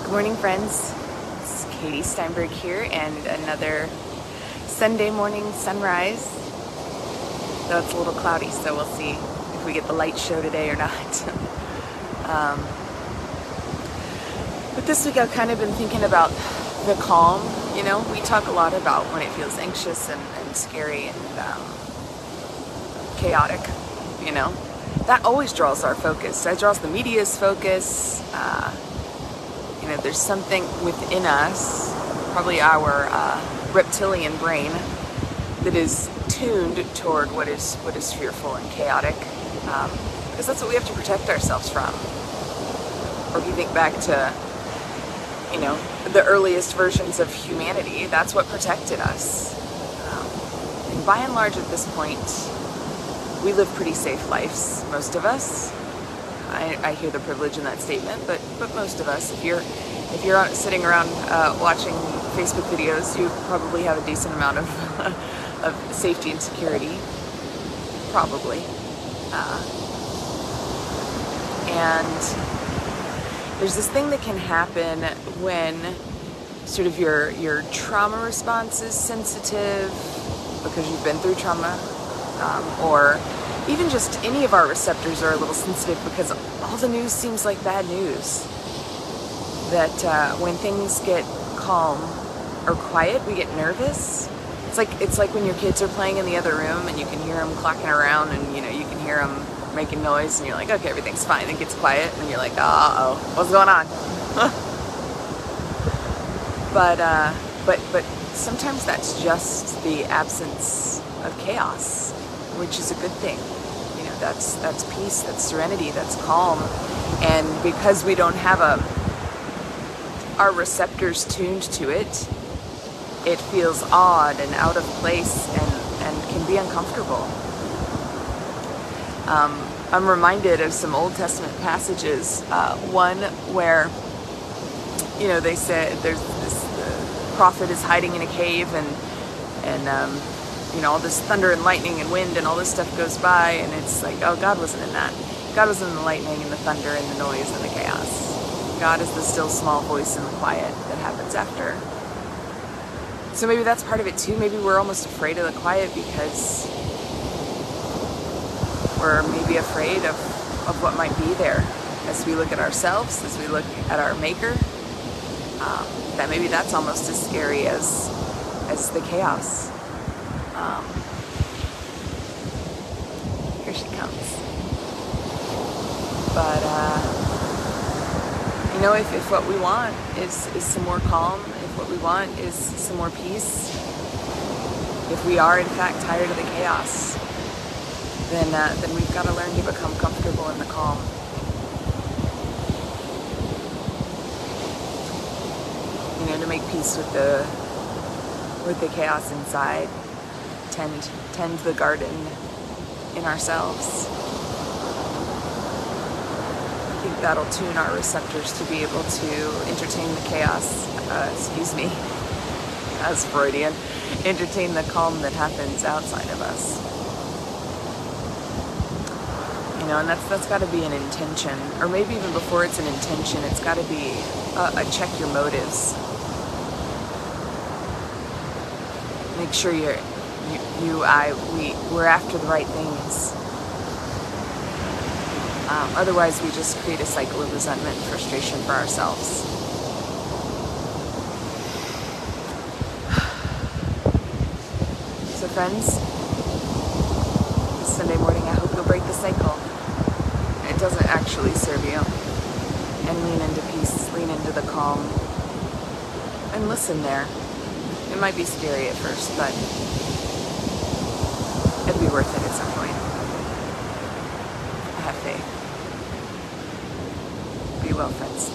Good morning, friends. It's Katie Steinberg here, and another Sunday morning sunrise. Though it's a little cloudy, so we'll see if we get the light show today or not. But this week I've kind of been thinking about the calm. You know, we talk a lot about when it feels anxious and scary and chaotic, you know. That always draws our focus. That draws the media's focus. You know, there's something within us, probably our reptilian brain, that is tuned toward what is fearful and chaotic, because that's what we have to protect ourselves from. Or if you think back to, you know, the earliest versions of humanity, that's what protected us. And by and large, at this point, we live pretty safe lives, most of us. I hear the privilege in that statement, but most of us, if you're out sitting around watching Facebook videos, you probably have a decent amount of safety and security, probably. And there's this thing that can happen when sort of your trauma response is sensitive because you've been through trauma, or even just any of our receptors are a little sensitive because all the news seems like bad news. That when things get calm or quiet, we get nervous. It's like when your kids are playing in the other room and you can hear them clacking around, and you know you can hear them making noise, and you're like, okay, everything's fine. Then it gets quiet, and you're like, uh-oh, what's going on? But sometimes that's just the absence of chaos, which is a good thing. You know, that's peace, that's serenity, that's calm. And because we don't have our receptors tuned to it, it feels odd and out of place and can be uncomfortable. I'm reminded of some Old Testament passages, one where, you know, they said there's this prophet is hiding in a cave, and you know, all this thunder and lightning and wind and all this stuff goes by, and it's like, oh, God wasn't in that. God was in the lightning and the thunder and the noise and the chaos. God is the still small voice and the quiet that happens after. So maybe that's part of it too. Maybe we're almost afraid of the quiet because we're maybe afraid of what might be there as we look at ourselves, as we look at our Maker. That maybe that's almost as scary as the chaos. Here she comes. But you know, if what we want is some more calm, if what we want is some more peace, if we are in fact tired of the chaos, then we've got to learn to become comfortable in the calm. You know, to make peace with the chaos inside, tend the garden in ourselves. I think that'll tune our receptors to be able to entertain the chaos, as Freudian, entertain the calm that happens outside of us. You know, and that's got to be an intention, or maybe even before it's an intention, it's got to be a check your motives. Make sure we're after the right things. Otherwise, we just create a cycle of resentment and frustration for ourselves. So, friends, this Sunday morning, I hope you'll break the cycle. It doesn't actually serve you. And lean into peace, lean into the calm, and listen there. It might be scary at first, but it'll be worth it at some point. I have faith. Be well, friends.